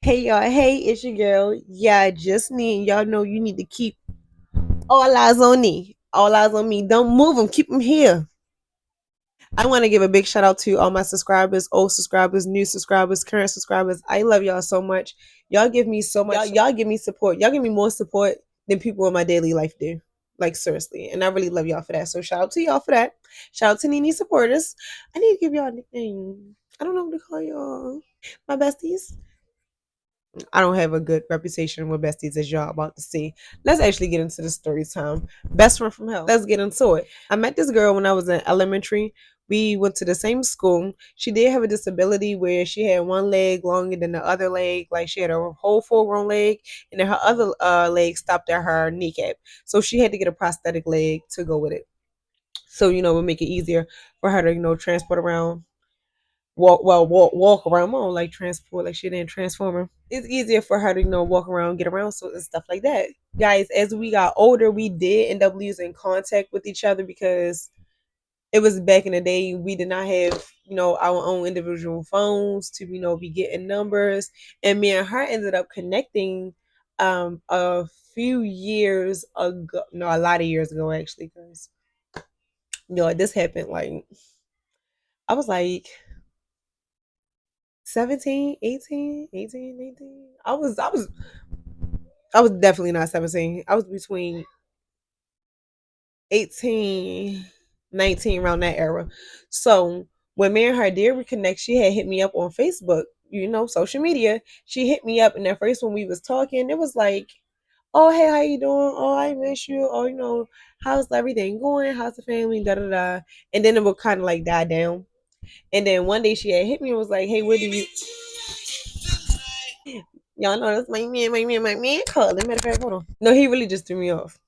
Hey y'all, hey, it's your girl. Yeah, just me. Y'all know you need to keep all eyes on me. All eyes on me. Don't move them. Keep them here. I want to give a big shout out to all my subscribers, old subscribers, new subscribers, current subscribers. I love y'all so much. Y'all give me so much. Y'all give me support. Y'all give me more support than people in my daily life do. Like seriously, and I really love y'all for that. So shout out to y'all for that. Shout out to Nini supporters. I need to give y'all a nickname. I don't know what to call y'all. My besties. I don't have a good reputation with besties as y'all about to see. Let's actually get into the story time. Best friend from hell. Let's get into it. I met this girl when I was in elementary. We went to the same school. She did have a disability where she had one leg longer than the other leg. Like she had a whole full grown leg, and then her other leg stopped at her kneecap. So she had to get a prosthetic leg to go with it. So, it would make it easier for her to, transport around walk around more like transport like she didn't transform her. It's easier for her to walk around, get around, so and stuff like that. Guys, as we got older, we did end up losing contact with each other because it was back in the day. We did not have our own individual phones to be getting numbers, and me and her ended up connecting a few years ago, no, a lot of years ago actually, because this happened like I was like 17, 18, 18, 19. I was definitely not 17. I was between 18, 19, around that era. So when me and her did reconnect, she had hit me up on Facebook, social media. She hit me up, and at first when we was talking, it was like, oh hey, how you doing? Oh, I miss you. Oh, how's everything going? How's the family? Da da da. And then it would kind of like die down. And then one day she had hit me and was like, hey, where do you y'all know that's my man calling. Matter of fact, hold on. No, he really just threw me off.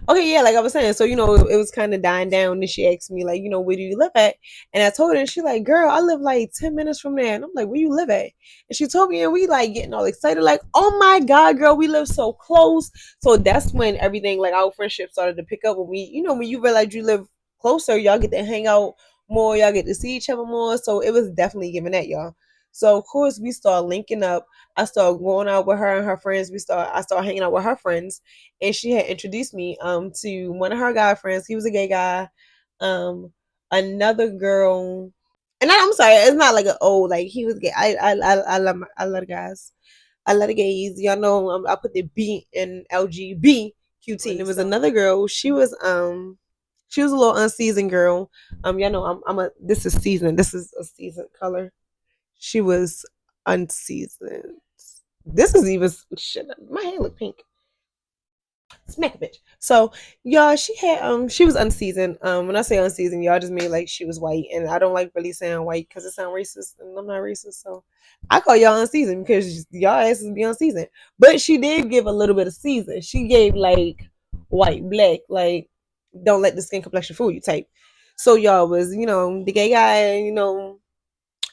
Okay, yeah, like I was saying, so it was kind of dying down. And she asked me, like, where do you live at? And I told her, and she like, girl, I live like 10 minutes from there. And I'm like, where you live at? And she told me, and we like getting all excited, like, oh my god, girl, we live so close. So that's when everything, like our friendship, started to pick up. When when you realize you live closer, y'all get to hang out more, y'all get to see each other more. So it was definitely giving that, y'all. So of course we started linking up. I started going out with her and her friends. I started hanging out with her friends, and she had introduced me to one of her guy friends. He was a gay guy. Another girl, and I'm sorry, it's not like an old, like he was gay. I love the guys. I love the gays. Y'all know I put the B in LGBTQT. And there was another girl. She was a little unseasoned girl. Y'all know I'm a this is seasoned. This is a seasoned color. She was unseasoned. This is even shit. My hair look pink. Smack a bitch. So y'all, she was unseasoned. When I say unseasoned, y'all just mean like she was white, and I don't like really saying white because it sounds racist, and I'm not racist, so I call y'all unseasoned because y'all asses be unseasoned. But she did give a little bit of season. She gave like white, black, like don't let the skin complexion fool you type. So y'all was the gay guy,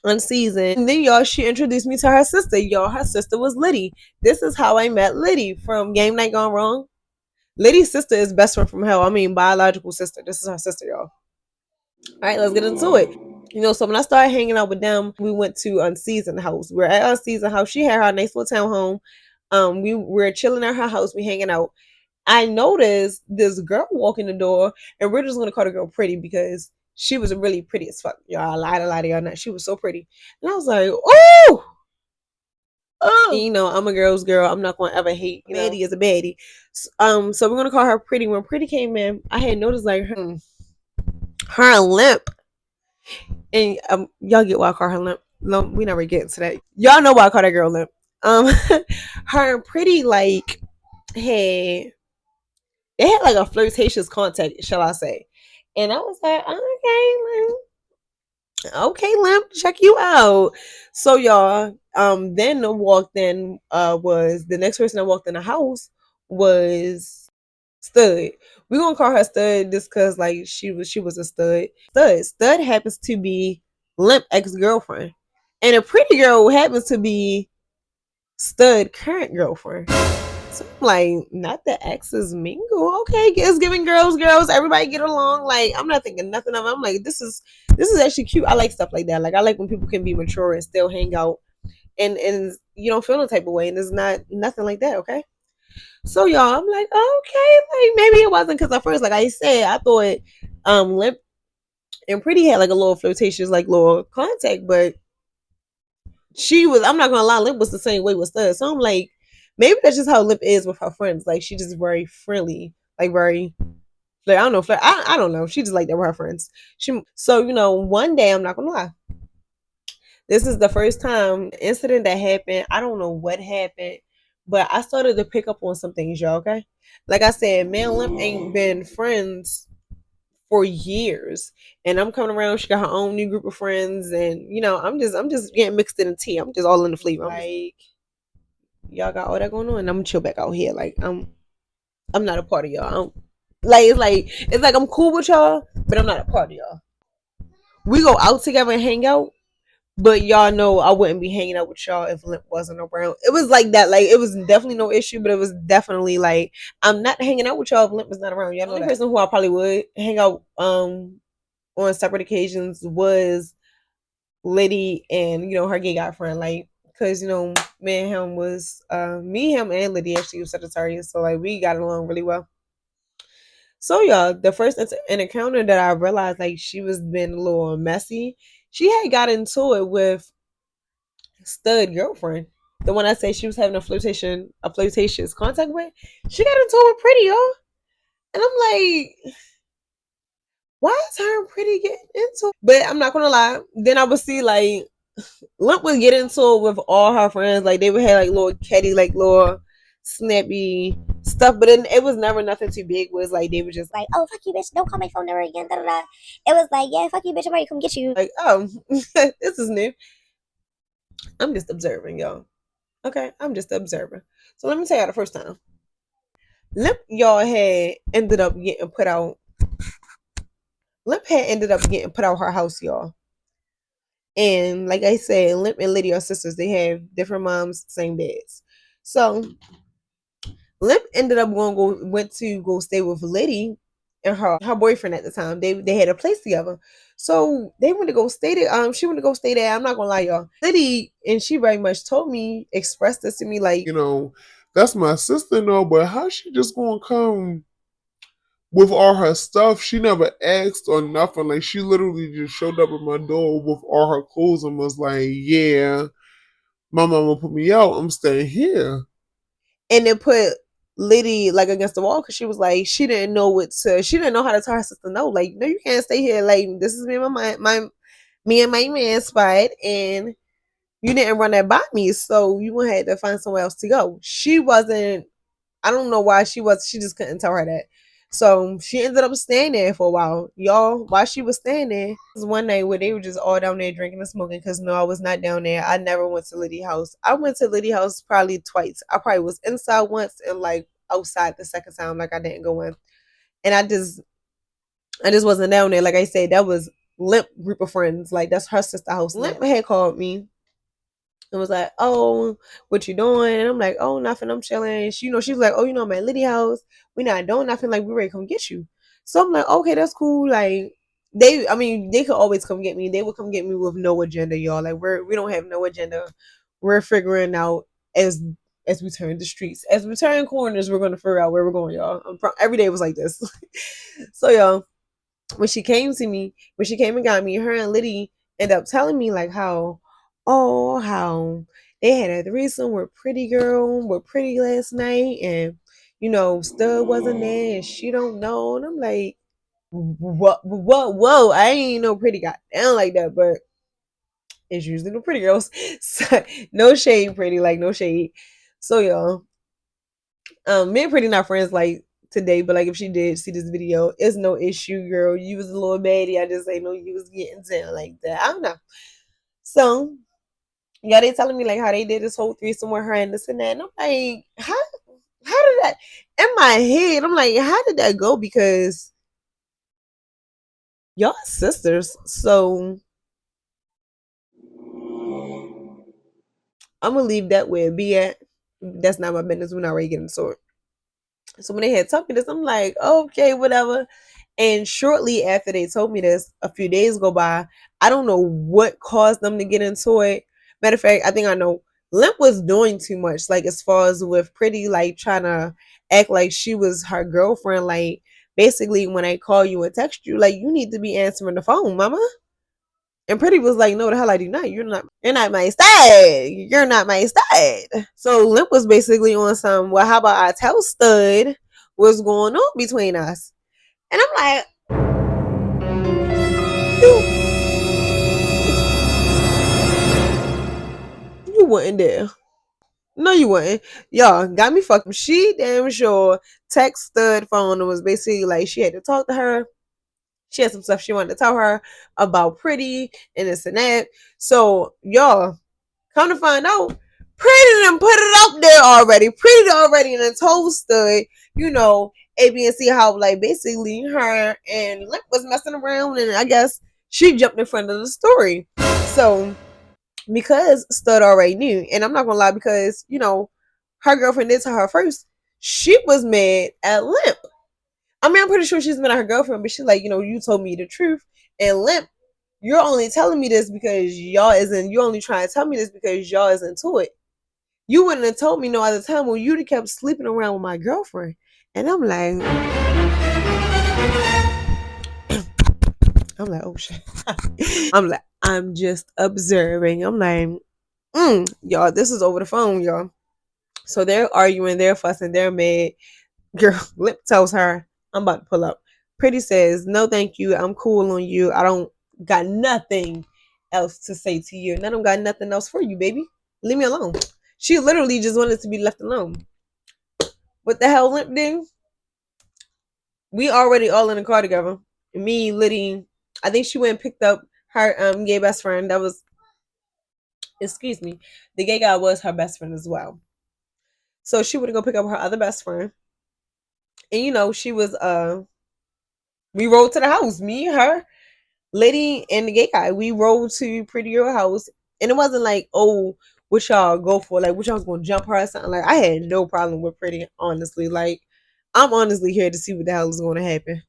unseasoned. And then y'all, she introduced me to her sister. Y'all, her sister was Liddy. This is how I met Liddy from Game Night Gone Wrong. Liddy's sister is best friend from hell. I mean, biological sister. This is her sister, y'all. All right, let's get into it. So when I started hanging out with them, we went to Unseasoned House. We're at Unseasoned House. She had her nice little townhome. We were chilling at her house. We hanging out. I noticed this girl walking the door, and we're just gonna call the girl pretty because she was really pretty as fuck. Y'all, I lied to y'all not. She was so pretty, and I was like, oh. Oh, I'm a girl's girl. I'm not gonna ever hate. Baddie is a baddie. So we're gonna call her Pretty. When Pretty came in, I had noticed like her limp, and y'all get why I call her limp. No, we never get into that. Y'all know why I call that girl limp. Her and Pretty like had they had like a flirtatious contact, shall I say? And I was like, okay, Limp, check you out. So y'all, then walked in was the next person that walked in the house was Stud. We're gonna call her Stud just cause like she was a stud. Stud happens to be Limp ex-girlfriend. And a pretty girl happens to be Stud current girlfriend. So I'm like, not the exes mingle. Okay, it's giving girls. Everybody get along. Like I'm not thinking nothing of it. I'm like, this is actually cute. I like stuff like that. Like I like when people can be mature and still hang out and you don't feel no type of way. And it's not nothing like that. Okay. So y'all, I'm like, okay, like maybe it wasn't because at first, like I said, I thought Limp and Pretty had like a little flirtatious, like little contact, but she was. I'm not gonna lie, Limp was the same way with Stud. So I'm like, maybe that's just how Limp is with her friends. Like she just very friendly, like very. Like, I don't know. I don't know. She just like that with her friends. So one day I'm not gonna lie. This is the first time incident that happened. I don't know what happened, but I started to pick up on some things, y'all. Okay, like I said, me and Limp ain't been friends for years, and I'm coming around. She got her own new group of friends, and I'm just getting mixed in the tea. I'm just all in the flavor. I'm like, y'all got all that going on, and I'm chill back out here. Like I'm not a part of y'all. It's like I'm cool with y'all, but I'm not a part of y'all. We go out together and hang out, but y'all know I wouldn't be hanging out with y'all if Limp wasn't around. It was like that. Like it was definitely no issue, but it was definitely like I'm not hanging out with y'all if Limp was not around. Y'all know the only person who I probably would hang out on separate occasions was Liddy and her gay guy friend. Like because me and him was me, him, and Liddy actually was Sagittarius, so like we got along really well. So yeah, the first encounter that I realized like she was being a little messy. She had got into it with stud girlfriend. The one I say she was having a flirtatious contact with. She got into it with Pretty, y'all. And I'm like, why is her and Pretty getting into it? But I'm not gonna lie. Then I would see like Limp would get into it with all her friends. Like they would have like little catty, like little snappy stuff, but it was never nothing too big. It was like they were just Like, oh, fuck you, bitch. Don't call my phone number again. Da, da, da. It was like, yeah, fuck you, bitch. I'm ready to come get you. like, oh, this is new. I'm just observing, y'all. Okay, I'm just observing. So let me tell y'all the first time. Limp y'all had ended up getting put out. Limp had ended up getting put out her house, y'all. And like I said, Limp and Liddy are sisters. They have different moms, same dads. So Limp ended up went to go stay with Liddy and her boyfriend at the time. They had a place together. So they went to go stay there. She went to go stay there. I'm not gonna lie, y'all. Liddy and she very much told me, expressed this to me like, that's my sister, no, but how she just gonna come with all her stuff? She never asked or nothing. Like she literally just showed up at my door with all her clothes and was like, "Yeah, my mama put me out. I'm staying here." and it put Liddy like against the wall because she was like she didn't know she didn't know how to tell her sister no, like no, you can't stay here, like this is me and me and my man spot, and you didn't run that by me, so you had to find somewhere else to go. She wasn't, I don't know why she just couldn't tell her that. So she ended up staying there for a while. Y'all, while she was staying there, was one night where they were just all down there drinking and smoking because no, I was not down there. I never went to Liddy house. I went to Liddy house probably twice. I probably was inside once and like outside the second time, like I didn't go in. And I just wasn't down there. Like I said, that was Limp group of friends. Like that's her sister house. Limp had called me and was like, "Oh, what you doing?" And I'm like, "Oh, nothing. I'm chilling." She was like, "Oh, I'm at Liddy house. We not doing nothing. Like we ready to come get you." So I'm like, "Okay, that's cool." Like they could always come get me. They would come get me with no agenda, y'all. Like we don't have no agenda. We're figuring out as we turn the streets, as we turn corners, we're gonna figure out where we're going, y'all. Every day was like this. So y'all, when she came and got me, her and Liddy ended up telling me like how they had a threesome with Pretty last night, and Stud wasn't there, and she don't know, and I'm like, whoa, I ain't know Pretty got down like that, but it's usually the pretty girls. So, no shade, Pretty, like no shade. So y'all, me and Pretty not friends like today, but like if she did see this video, it's no issue, girl. You was a little baddie. I just ain't know you was getting down like that. I don't know. So yeah, they telling me like how they did this whole threesome with her and this and that. And I'm like, how did that in my head? I'm like, how did that go? Because y'all sisters. So I'm gonna leave that where it be at. that's not my business. We're not ready to get into it. So when they had told me this, I'm like, okay, whatever. And shortly after they told me this, a few days go by. I don't know what caused them to get into it. Matter of fact, I think I know. Limp was doing too much, like as far as with Pretty, like trying to act like she was her girlfriend. Like basically, when I call you and text you, like you need to be answering the phone, mama. And Pretty was like, no, the hell I do not. You're not. You're not my stud. You're not my stud. So Limp was basically on some. Well, how about I tell Stud what's going on between us? And I'm like, you, you wasn't there. No, you wouldn't. Y'all got me fucked. She damn sure text Stud phone and was basically like she had to talk to her. She had some stuff she wanted to tell her about Pretty and this and that. So y'all come to find out, Pretty done put it out there already. Pretty already and told Stud, you know, A, B, and C how like basically her and Limp was messing around, and I guess she jumped in front of the story. So because Stud already knew, and I'm not gonna lie, because you know her girlfriend did tell her first, she was mad at Limp. I mean, I'm pretty sure she's mad at her girlfriend, but she's like, you know, you told me the truth, and Limp, you're only telling me this because y'all isn't. You only trying to tell me this because y'all is into it. You wouldn't have told me no other time when you'd have kept sleeping around with my girlfriend. And I'm like, oh shit. I'm just observing. I'm like, y'all, this is over the phone, y'all. So they're arguing, they're fussing, they're mad. Girl, Lip tells her, I'm about to pull up. Pretty says, no, thank you. I'm cool on you. I don't got nothing else to say to you. And I don't got nothing else for you, baby. Leave me alone. She literally just wanted to be left alone. What the hell, Limp did? We already all in the car together. Me, Liddy, I think she went and picked up her gay best friend. That was, excuse me, the gay guy was her best friend as well. So she would go pick up her other best friend. And you know, she was we rode to the house. Me, her, Liddy, and the gay guy. We rode to Pretty Girl house. And it wasn't like, oh, what y'all go for? Like what y'all was gonna jump her or something. Like I had no problem with Pretty, honestly. Like I'm honestly here to see what the hell is gonna happen.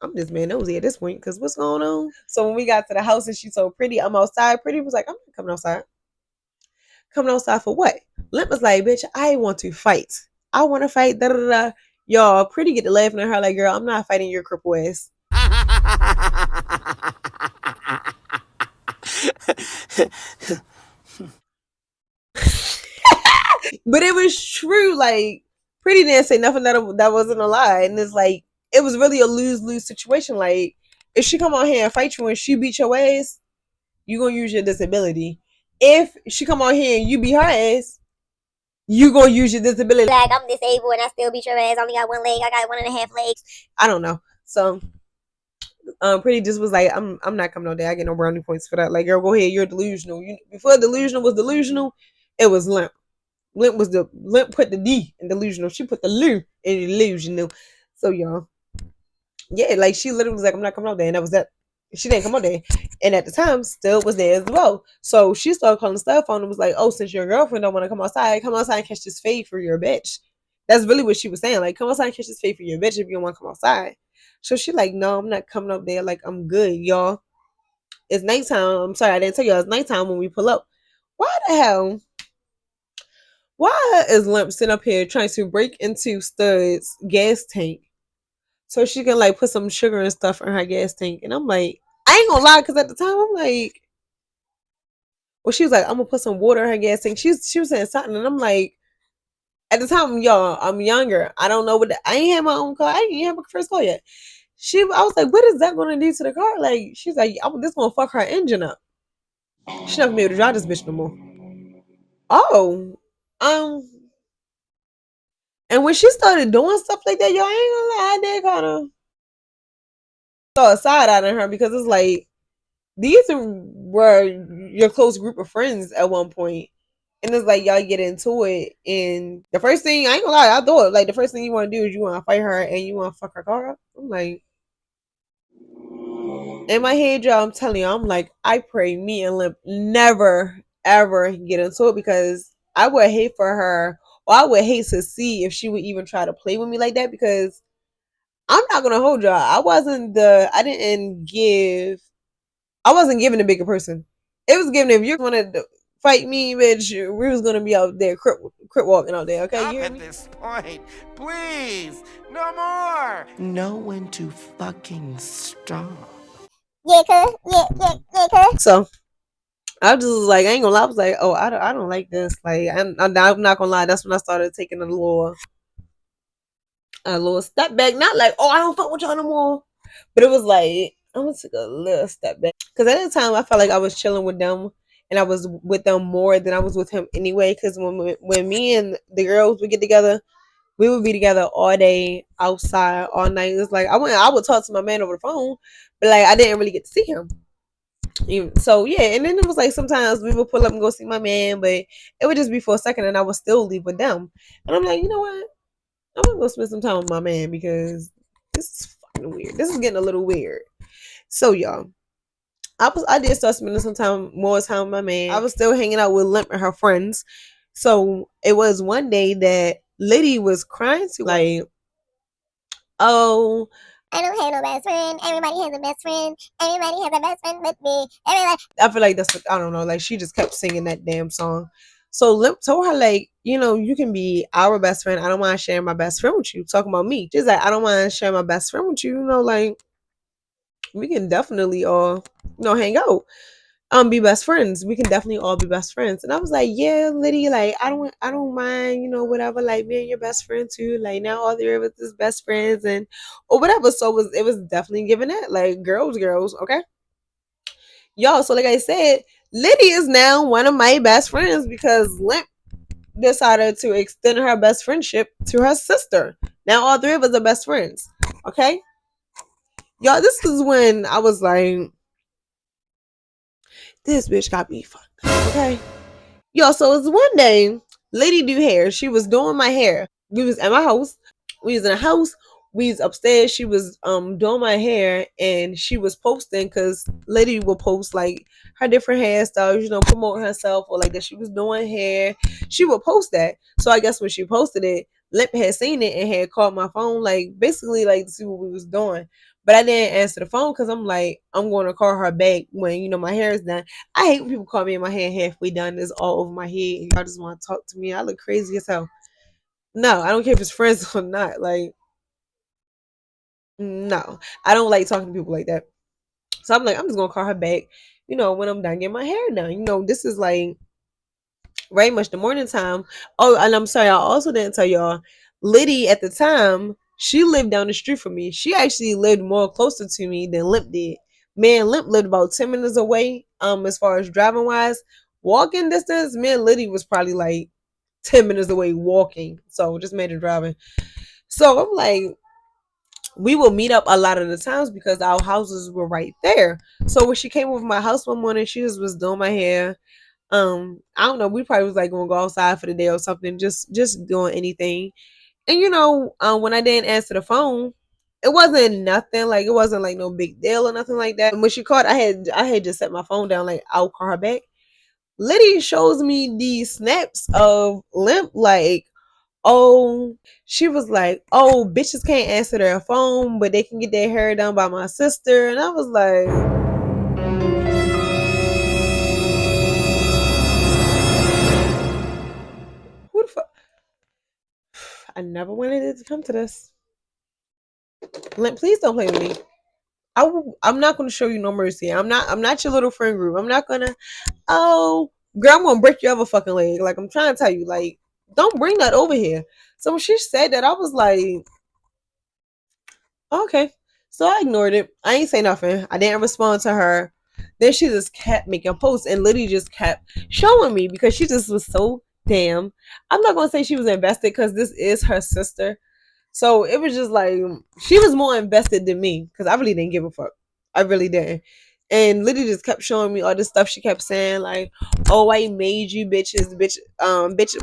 I'm just man nosy at this point because what's going on? So when we got to the house and she told Pretty I'm outside, Pretty was like, I'm not coming outside. Coming outside for what? Limp was like, bitch, I want to fight. I want to fight. Da da da. Y'all, Pretty get to laughing at her like, girl, I'm not fighting your cripple ass. But it was true. Like Pretty didn't say nothing that wasn't a lie, and it's like it was really a lose-lose situation. Like if she come out here and fight you and she beat your ass, you gonna use your disability. If she come out here and you beat her ass, you gonna use your disability. Like, I'm disabled and I still beat your ass. I only got one leg. I got 1.5 legs. I don't know. So Pretty just was like, I'm not coming out there. I get no brownie points for that. Like, girl, go ahead. You're delusional. Before delusional was delusional, it was Limp. Limp put the D in delusional. She put the Lu in delusional. So y'all, yeah, like she literally was like, I'm not coming out there, and that was that. She didn't come out there, and at the time, Stud was there as well. So she started calling Stud phone and was like, "Oh, since your girlfriend don't want to come outside and catch this fade for your bitch." That's really what she was saying. Like, come outside and catch this fade for your bitch if you don't want to come outside. So she like, no, I'm not coming up there. Like, I'm good, y'all. It's nighttime. I'm sorry, I didn't tell y'all. It's nighttime when we pull up. Why the hell? Why is Limp sitting up here trying to break into Stud's gas tank so she can like put some sugar and stuff in her gas tank? And I'm like, I ain't gonna lie, because at the time I'm like, well, she was like, I'm gonna put some water in her gas tank. She was saying something, and I'm like, at the time, y'all, I'm younger. I don't know I ain't had my own car. I ain't had my first car yet. I was like, what is that gonna do to the car? Like, she's like, this gonna fuck her engine up. She not gonna be able to drive this bitch no more. Oh, um, and when she started doing stuff like that, y'all ain't gonna lie, I did kind of saw a side out of her because it's like were your close group of friends at one point, and it's like y'all get into it, and the first thing I ain't gonna lie, I thought like the first thing you want to do is you want to fight her and you want to fuck her car up. I'm like, in my head, y'all, I'm telling you, I'm like, I pray me and Limp never ever get into it because I would hate for her, or I would hate to see if she would even try to play with me like that, because I'm not gonna hold y'all. I wasn't giving a bigger person. It was given if you wanted to fight me, bitch, we was gonna be out there crip walking out there, okay? Stop at this point. Please. No more. Know when to fucking stop. Yeah, cuz. Yeah, cuz. So I just was like, I ain't gonna lie. I was like, oh, I don't like this. Like, I'm not gonna lie. That's when I started taking a little step back. Not like, oh, I don't fuck with y'all no more, but it was like I'm gonna take a little step back, because at the time I felt like I was chilling with them, and I was with them more than I was with him anyway. Because when me and the girls would get together, we would be together all day, outside, all night. It's like I would talk to my man over the phone, but like I didn't really get to see him. So yeah, and then it was like sometimes we would pull up and go see my man, but it would just be for a second, and I would still leave with them. And I'm like, you know what? I'm gonna go spend some time with my man, because this is fucking weird. This is getting a little weird. So y'all, I did start spending more time with my man. I was still hanging out with Limp and her friends. So it was one day that Liddy was crying to, like, oh, I don't have no best friend. Everybody has a best friend. Everybody has a best friend with me. Everybody. I feel like that's what, I don't know, like she just kept singing that damn song. So Limp told her, like, you can be our best friend. I don't mind sharing my best friend with you. Talking about me. She's like, I don't mind sharing my best friend with you. Like, we can definitely all, hang out. Be best friends. We can definitely all be best friends. And I was like, yeah, Liddy, like, I don't mind, whatever, like being your best friend too. Like, now all three of us is best friends, and or whatever. So it was definitely giving that, like, girls, okay? Y'all, so like I said, Liddy is now one of my best friends because Limp decided to extend her best friendship to her sister. Now all three of us are best friends. Okay? Y'all, this is when I was like, this bitch got me fucked up. Okay? Yo, so it's one day, Lady do hair. She was doing my hair. We was at my house. We was in a house. We was upstairs. She was doing my hair, and she was posting, because Lady will post like her different hairstyles, promote herself, or like that she was doing hair. She would post that. So I guess when she posted it, Lip had seen it and had called my phone, like basically like to see what we was doing. But I didn't answer the phone because I'm like, I'm going to call her back when my hair is done. I hate when people call me and my hair halfway done. It's all over my head, and y'all just want to talk to me. I look crazy as hell. No, I don't care if it's friends or not. Like, no, I don't like talking to people like that. So I'm like, I'm just gonna call her back, when I'm done getting my hair done. This is like very much the morning time. Oh, and I'm sorry, I also didn't tell y'all, Liddy at the time, she lived down the street from me. She actually lived more closer to me than Limp did. Man, Limp lived about 10 minutes away. As far as driving wise, walking distance, me and Liddy was probably like 10 minutes away walking. So just made it driving. So I'm like, we will meet up a lot of the times because our houses were right there. So when she came over my house one morning, she just was doing my hair. I don't know, we probably was like gonna go outside for the day or something, just doing anything. And when I didn't answer the phone, it wasn't nothing, like it wasn't like no big deal or nothing like that. And when she called, I had just set my phone down, like I'll call her back. Liddy shows me these snaps of Limp, like, oh, she was like, oh, bitches can't answer their phone, but they can get their hair done by my sister. And I was like, who the fuck? I never wanted it to come to this. Limp, please don't play with me. I'm not gonna show you no mercy. I'm not your little friend group. I'm not gonna, oh, girl, I'm gonna break your other fucking leg. Like, I'm trying to tell you, like, don't bring that over here. So when she said that, I was like, okay. So I ignored it. I ain't say nothing. I didn't respond to her. Then she just kept making posts, and Liddy just kept showing me because she just was so damn. I'm not gonna say she was invested because this is her sister. So it was just like she was more invested than me because I really didn't give a fuck. I really didn't. And Liddy just kept showing me all this stuff. She kept saying like, "Oh, I made you bitches, bitch."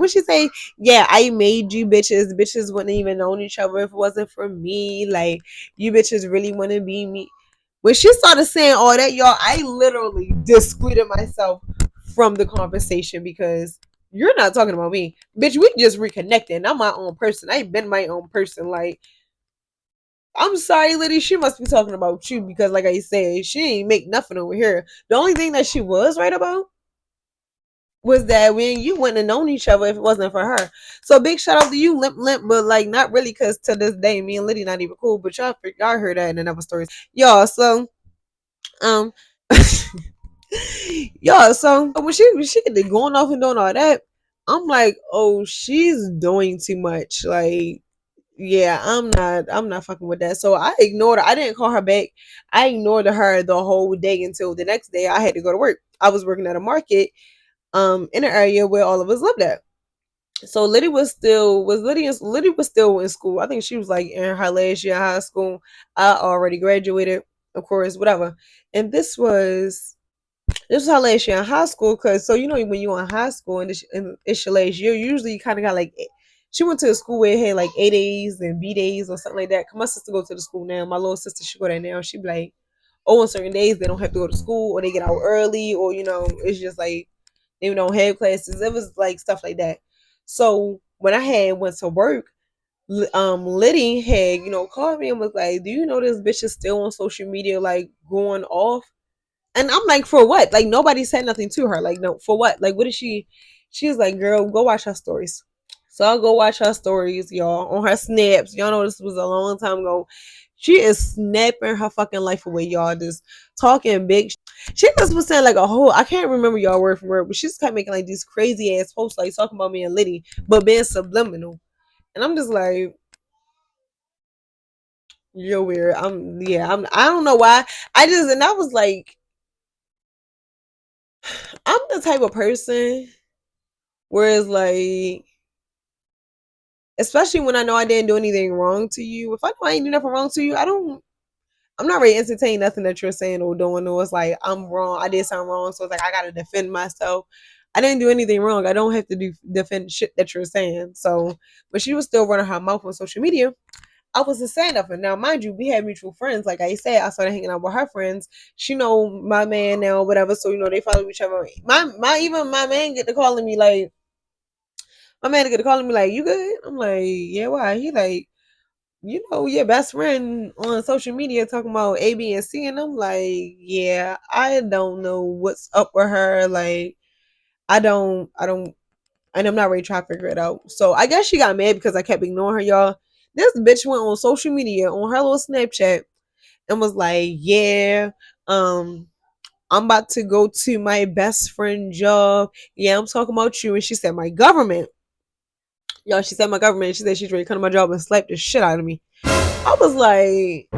What she say? Yeah, I made you bitches. Bitches wouldn't even known each other if it wasn't for me. Like, you bitches really want to be me. When she started saying all that, y'all, I literally discreted myself from the conversation because You're not talking about me. Bitch, we just reconnected. I'm my own person. I ain't been my own person. Like, I'm sorry, Liddy. She must be talking about you because, like I said, she ain't make nothing over here. The only thing that she was right about was that when you wouldn't have known each other if it wasn't for her. So big shout out to you, Limp Limp, but like not really because to this day, me and Liddy not even cool. But y'all heard that in another story. Y'all, so um y'all, so when she get going off and doing all that, I'm like, oh, she's doing too much. Like, yeah, I'm not fucking with that. So I ignored her. I didn't call her back. I ignored her the whole day until the next day I had to go to work. I was working at a market in an area where all of us lived at. So Liddy was still in school. I think she was like in her last year of high school. I already graduated, of course, whatever. And this was her last year in high school, because so you know when you in high school and it's your last year, usually you kind of got like, she went to a school where it had like A days and B days or something like that. Cause my sister go to the school now. My little sister, she go there now. She be like, oh, on certain days they don't have to go to school, or they get out early, or it's just like they don't have classes. It was like stuff like that. So when I had went to work, Liddy had called me and was like, "Do you know this bitch is still on social media, like going off?" And I'm like, "For what?" Like nobody said nothing to her. Like, no, for what? Like, what is she? She was like, "Girl, go watch her stories." So I'll go watch her stories, y'all, on her snaps. Y'all know this was a long time ago. She is snapping her fucking life away, y'all. Just talking big. She just was saying like a whole. I can't remember y'all word for word, but she just kept making like these crazy ass posts, like talking about me and Liddy, but being subliminal. And I'm just like, you're weird. I don't know why. And I was like, I'm the type of person where it's like, especially when I know I didn't do anything wrong to you. If I know I ain't do nothing wrong to you, I'm not ready to entertain nothing that you're saying or doing. Or it's like I'm wrong. I did something wrong, so it's like I gotta defend myself. I didn't do anything wrong. I don't have to defend shit that you're saying. So, but she was still running her mouth on social media. I wasn't saying nothing. Now, mind you, we had mutual friends. Like I said, I started hanging out with her friends. She know my man now, whatever. So they follow each other. Even my man get to calling me like, you good? I'm like, yeah, why? He like, your best friend on social media talking about A, B, and C, and I'm like, yeah, I don't know what's up with her. Like, I don't, and I'm not really trying to figure it out. So I guess she got mad because I kept ignoring her, y'all. This bitch went on social media on her little Snapchat and was like, yeah, I'm about to go to my best friend job. Yeah, I'm talking about you. And she said, my government. Y'all, she said my government. She said she's ready to come to my job and slap the shit out of me. I was like,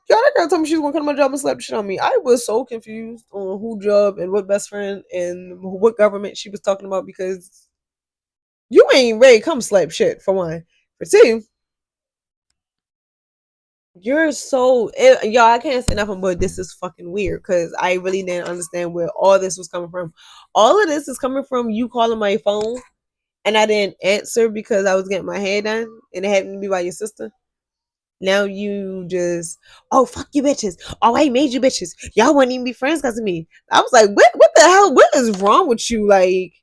y'all, that girl told me she was gonna come to my job and slap the shit on me. I was so confused on who job and what best friend and what government she was talking about, because you ain't ready to come slap shit, for one. For two, you're so y'all. I can't say nothing but this is fucking weird, because I really didn't understand where all this was coming from. All of this is coming from you calling my phone and I didn't answer because I was getting my hair done and it happened to be by your sister. Now you just, oh, fuck you bitches. Oh, I made you bitches. Y'all wouldn't even be friends because of me. I was like, what the hell? What is wrong with you? Like,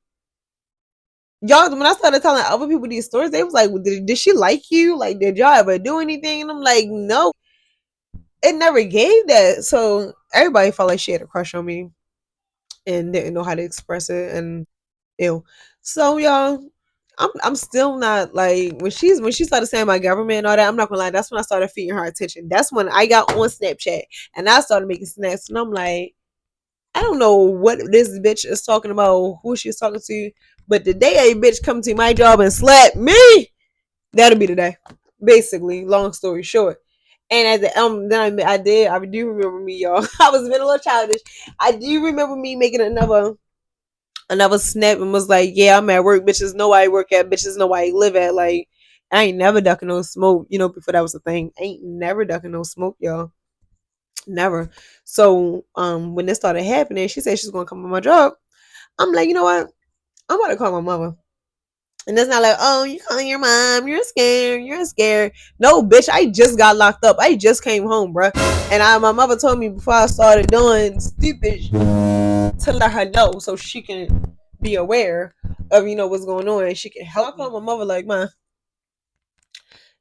y'all, when I started telling other people these stories, they was like, well, did she like you? Like, did y'all ever do anything? And I'm like, no, it never gave that. So everybody felt like she had a crush on me and didn't know how to express it. And ew. So y'all, I'm still not like, when she started saying my government and all that, I'm not gonna lie, that's when I started feeding her attention. That's when I got on Snapchat and I started making snaps, and I'm like, I don't know what this bitch is talking about, who she's talking to, but the day a bitch come to my job and slap me, that'll be the day. Basically, long story short. And at the then I do remember me, y'all. I was being a little childish. I do remember me making another snap and was like, yeah, I'm at work. Bitches know I work at. Bitches know I live at. Like, I ain't never ducking no smoke, before that was a thing. I ain't never ducking no smoke, y'all. Never. So, when this started happening, she said she's gonna come on my job. I'm like, you know what? I'm about to call my mother. And it's not like, oh, you calling your mom, you're scared, you're scared. No, bitch, I just got locked up. I just came home, bruh. And my mother told me before I started doing stupid to let her know so she can be aware of, what's going on and she can help. I call my mother like, man,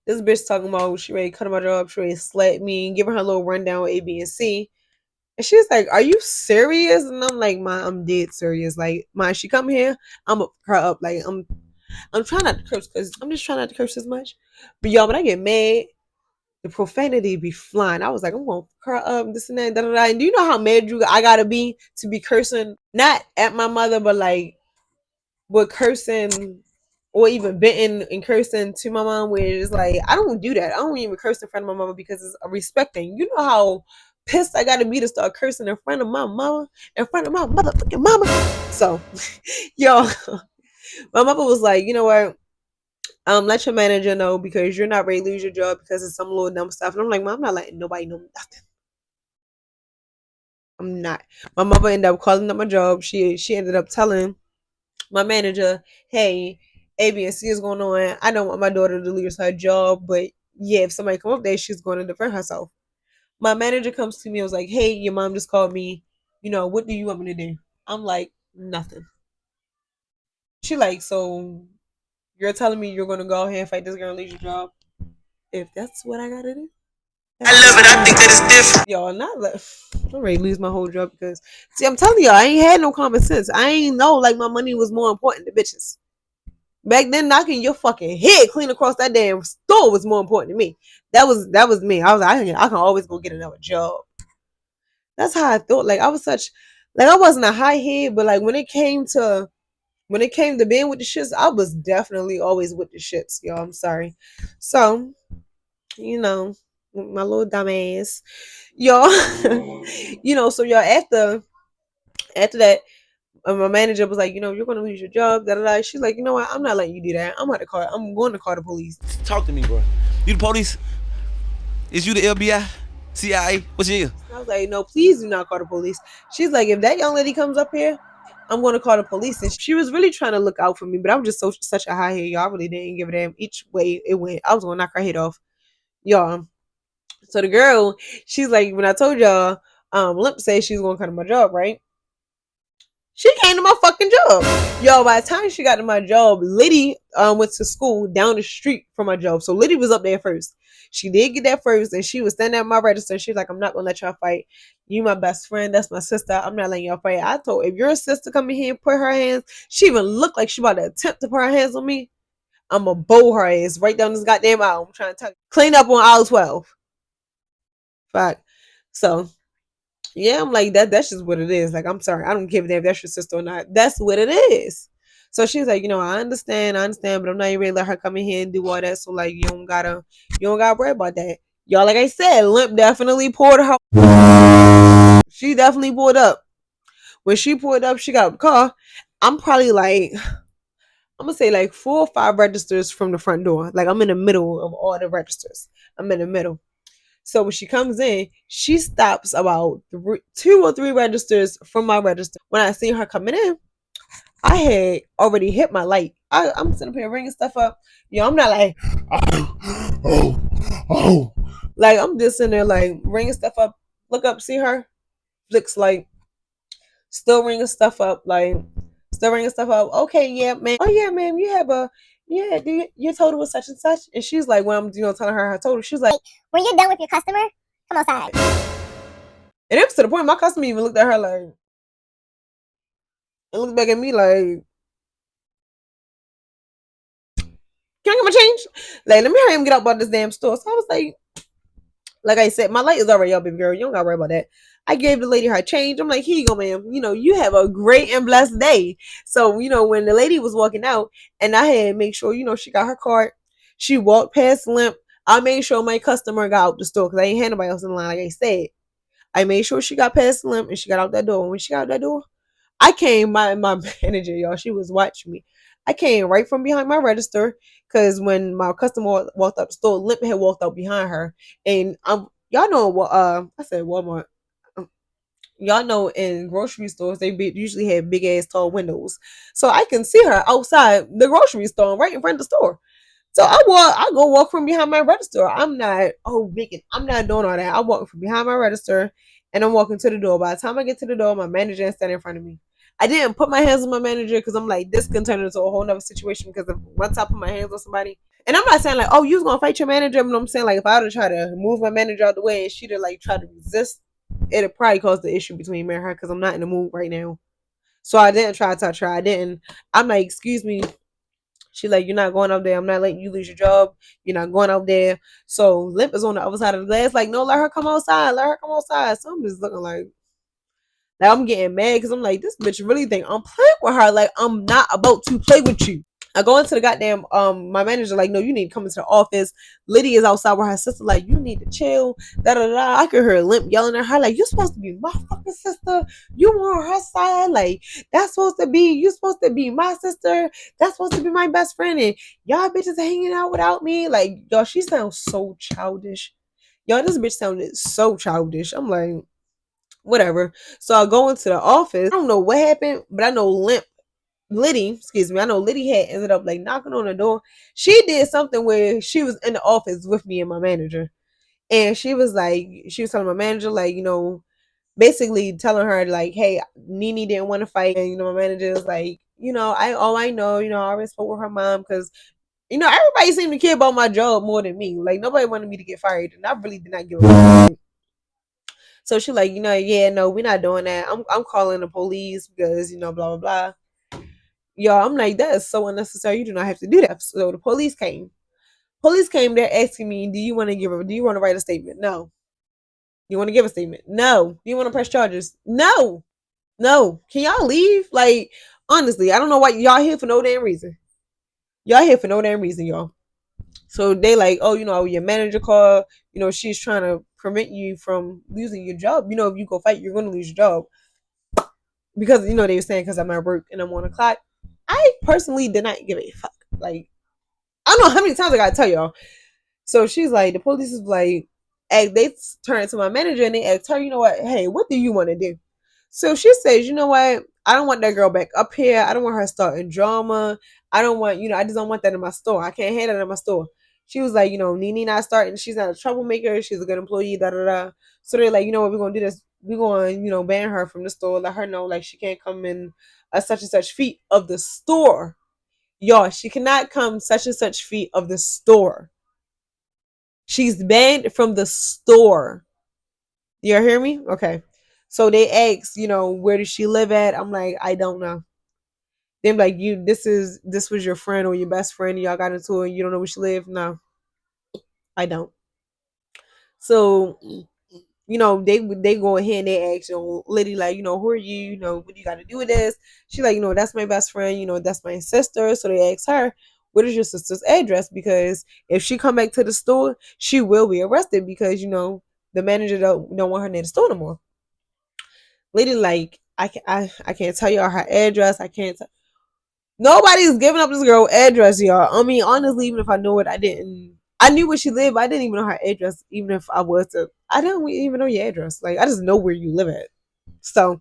this bitch talking about she ready to cut my job, she ready to slap me, giving her a little rundown with A, B, and C. And she's like, are you serious? And I'm like, ma, I'm dead serious. Like, ma, she come here, I'm gonna her up. Like, I'm trying not to curse because I'm just trying not to curse as much. But y'all, when I get mad, the profanity be flying. I was like, I'm gonna cry up, this and that, da da da. And do you know how mad I gotta be to be cursing, not at my mother, but like with cursing or even bitten and cursing to my mom, where it's like I don't do that. I don't even curse in front of my mother because it's a respect thing. You know how pissed I gotta be to start cursing in front of my mama, in front of my motherfucking mama. So, yo, my mother was like, you know what? Let your manager know because you're not ready to lose your job because of some little dumb stuff. And I'm like, Mom, I'm not letting nobody know nothing. I'm not. My mother ended up calling up my job. She ended up telling my manager, hey, A, B, and C is going on. I don't want my daughter to lose her job, but yeah, if somebody come up there, she's going to defend herself. My manager comes to me and was like, hey, your mom just called me. What do you want me to do? I'm like, nothing. She like, so you're telling me you're going to go ahead and fight this girl and lose your job? If that's what I got to do. I love it. I think that it's different. Y'all, not like I'm ready to lose my whole job because see, I'm telling y'all, I ain't had no common sense. I ain't know like my money was more important to bitches. Back then, knocking your fucking head clean across that damn store was more important to me. That was me. I was like, I can always go get another job. That's how I thought. Like I was such, like I wasn't a high head, but like when it came to being with the shits, I was definitely always with the shits, y'all. I'm sorry. So, my little dumb ass, y'all. So y'all after that, my manager was like, you're gonna lose your job. Da da da. She's like, you know what? I'm not letting you do that. I'm going to call the police. Talk to me, bro. You the police? Is you the FBI? CIA? What's your? I was like, no, please do not call the police. She's like, if that young lady comes up here, I'm going to call the police. And she was really trying to look out for me, but I'm just such a high head, y'all. I really didn't give a damn each way it went. I was going to knock her head off, y'all. So the girl, she's like, when I told y'all, Limp said she was going to come to my job, right? She came to my fucking job. Yo, by the time she got to my job, Liddy went to school down the street from my job. So Liddy was up there first. She did get there first, and she was standing at my register. She's like, I'm not going to let y'all fight. You my best friend. That's my sister. I'm not letting y'all fight. I told if your sister come in here and put her hands, she even looked like she about to attempt to put her hands on me. I'm going to bow her ass right down this goddamn aisle. I'm trying to tell you. Clean up on aisle 12. Fact. So yeah, I'm like that's just what it is. Like, I'm sorry, I don't give a damn if that's your sister or not. That's what it is. So she's like, I understand, but I'm not even ready to let her come in here and do all that. So like you don't gotta worry about that. Y'all, like I said, Limp definitely pulled her. She definitely pulled up. When she pulled up, she got out the car. I'm probably like I'm gonna say like 4 or 5 registers from the front door. Like I'm in the middle of all the registers. I'm in the middle. So when she comes in, she stops about 2 or 3 registers from my register. When I see her coming in, I had already hit my light. I'm sitting up here ringing stuff up. I'm not like, oh. Like, I'm just sitting there, like, ringing stuff up. Look up, see her? Flicks, like, still ringing stuff up. Like, still ringing stuff up. Okay, yeah, man. Oh, yeah, ma'am, you have your total was such and such. And she's like, when I'm, telling her total, she's like, When you're done with your customer, come outside. and it was to the point my customer even looked at her like, and looked back at me like, can I get my change? Like, let me hurry and get up about this damn store. So I was like I said, my light is already up, baby girl. You don't gotta worry about that. I gave the lady her change. I'm like, here you go, ma'am. You have a great and blessed day. So, when the lady was walking out and I had make sure, she got her card. She walked past Limp. I made sure my customer got out the store because I ain't had nobody else in line, like I said. I made sure she got past Limp and she got out that door. When she got out that door, I came, my manager, y'all, she was watching me. I came right from behind my register because when my customer walked out the store, Limp had walked out behind her. And y'all know what I said Walmart. y'all know in grocery stores they usually have big ass tall windows, so I can see her outside the grocery store right in front of the store. So I go walk from behind my register. I'm not I'm not doing all that. I walk from behind my register and I'm walking to the door. By the time I get to the door, my manager is standing in front of me. I didn't put my hands on my manager because I'm like, this can turn into a whole nother situation because if once I put my hands on somebody, and I'm not saying like, oh, you was gonna fight your manager, but I'm saying like if I would have tried to move my manager out the way and she'd have like tried to resist, it'd probably cause the issue between me and her because I'm not in the mood right now. So I didn't try to touch her. I didn't. I'm like, excuse me. She like, you're not going up there. I'm not letting you lose your job. You're not going up there. So Limp is on the other side of the glass. Like, no, let her come outside. Let her come outside. So I'm just looking like I'm getting mad because I'm like, this bitch really think I'm playing with her. Like, I'm not about to play with you. I go into the goddamn my manager like, no, you need to come into the office. Liddy is outside with her sister, like, you need to chill. Da da da. I could hear Limp yelling at her, like, you're supposed to be my fucking sister. You on her side, like that's supposed to be you supposed to be my sister. That's supposed to be my best friend. And y'all bitches hanging out without me. Like, y'all, she sounds so childish. Y'all, this bitch sounded so childish. I'm like, whatever. So I go into the office. I don't know what happened, but I know I know Liddy had ended up like knocking on the door. She did something where she was in the office with me and my manager. And she was telling my manager, like, basically telling her like, hey, Nene didn't want to fight. And, my manager was like, I know, I already spoke with her mom because, everybody seemed to care about my job more than me. Like, nobody wanted me to get fired. And I really did not give a fuck. So she like, yeah, no, we're not doing that. I'm calling the police because, blah, blah, blah. Y'all, I'm like, that is so unnecessary. You do not have to do that. So the police came. Police came there asking me, do you want to write a statement? No. You want to give a statement? No. Do you want to press charges? No. No. Can y'all leave? Like, honestly, I don't know why y'all here for no damn reason. Y'all here for no damn reason, y'all. So they like, oh, your manager called, she's trying to prevent you from losing your job. If you go fight, you're going to lose your job. Because, they were saying because I'm at work and I'm 1 o'clock. I personally did not give a fuck. Like, I don't know how many times I gotta tell y'all. So she's like, the police is like, they turn to my manager and they ask her, what, hey, what do you want to do? So she says, what, I don't want that girl back up here. I don't want her starting drama. I don't want, I just don't want that in my store. I can't have that in my store. She was like, Nene not starting. She's not a troublemaker. She's a good employee, da da da. So they're like, what, we're gonna do this. We're going to, ban her from the store. Let her know, like, she can't come in a such and such feet of the store. Y'all, she cannot come such and such feet of the store. She's banned from the store. You hear me? Okay. So they ask, where does she live at? I'm like, I don't know. They're like, this was your friend or your best friend. Y'all got into it. You don't know where she live? No, I don't. So, they go ahead and they ask, Liddy, like, who are you? What do you got to do with this? She like, that's my best friend. That's my sister. So they ask her, what is your sister's address? Because if she come back to the store, she will be arrested because, the manager don't want her near the store no more. Lady like, I can't tell y'all her address. I can't tell. Nobody's giving up this girl address, y'all. I mean, honestly, even if I knew it, I knew where she lived, but I didn't even know her address. Even if I was to, I don't even know your address. Like, I just know where you live at. So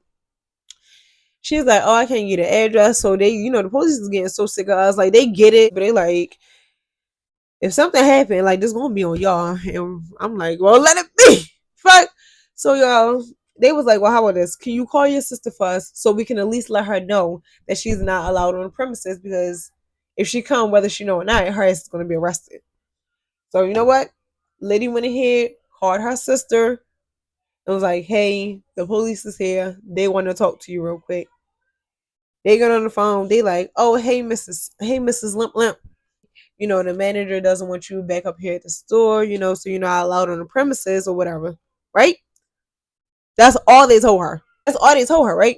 she's like, oh, I can't get an address. So they, the police is getting so sick of us. Like, they get it, but they like, if something happened, like, this gonna be on y'all. And I'm like, well, let it be. Fuck. So y'all, they was like, well, how about this? Can you call your sister first so we can at least let her know that she's not allowed on the premises? Because if she come, whether she know or not, her ass is gonna be arrested. So you know what? Lady went ahead, called her sister, and was like, hey, the police is here. They want to talk to you real quick. They got on the phone. They like, oh, hey, Mrs. Limp Limp. The manager doesn't want you back up here at the store, so you're not allowed on the premises or whatever. Right? That's all they told her. That's all they told her, right?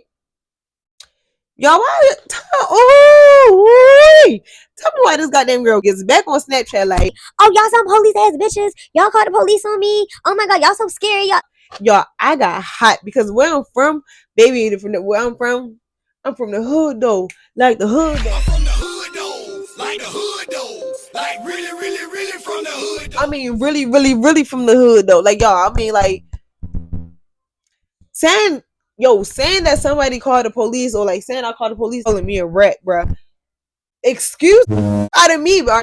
Y'all, why? Oh, tell me why this goddamn girl gets back on Snapchat like, oh, y'all some police ass bitches. Y'all called the police on me. Oh my god, y'all so scary. Y'all, I got hot because where I'm from, baby, where I'm from the hood though, like the hood though. I'm from the hood though, like the hood though, like really, really, really from the hood though. I mean, really, really, really from the hood though. Like, y'all, I mean, like, saying Yo, saying that somebody called the police or like saying I called the police calling me a rat, bro. Excuse out of me, bro.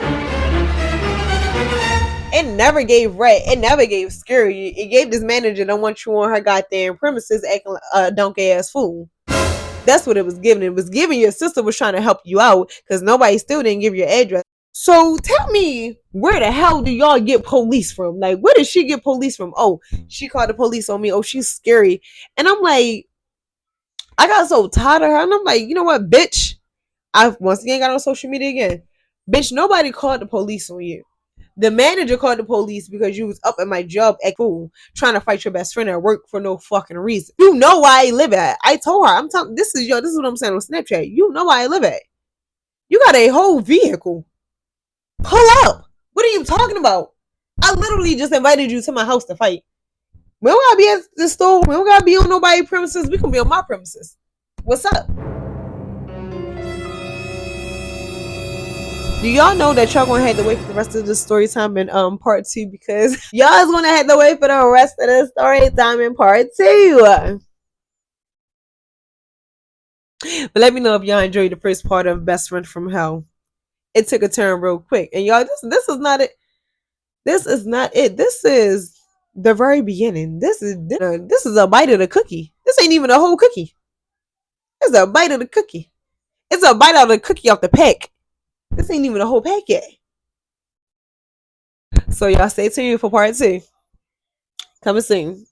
It never gave rat. It never gave scary. It gave this manager don't want you on her goddamn premises acting like a donkey ass fool. That's what it was giving. It was giving your sister was trying to help you out because nobody still didn't give your address. So tell me, where the hell do y'all get police from? Like, where did she get police from? Oh, she called the police on me. Oh, she's scary. And I'm like, I got so tired of her. And I'm like, you know what, bitch? I once again got on social media again. Bitch, nobody called the police on you. The manager called the police because you was up at my job at fool trying to fight your best friend at work for no fucking reason. You know why I live at. I told her, I'm telling this is what I'm saying on Snapchat. You know why I live at. You got a whole vehicle. Pull up. What are you talking about? I literally just invited you to my house to fight. We don't gotta be at the store. We don't gotta be on nobody's premises. We can be on my premises. What's up? Do y'all know that y'all gonna have to wait for the rest of the story time in part 2 because y'all is gonna have to wait for the rest of the story time in part 2. But let me know if y'all enjoyed the first part of Best Friend from Hell. It took a turn real quick, and y'all, this is not it. This is not it. This is the very beginning. This is a bite of the cookie. This ain't even a whole cookie. It's a bite of the cookie. It's a bite out of the cookie off the pack. This ain't even a whole pack yet. So y'all stay tuned for part 2. Coming soon.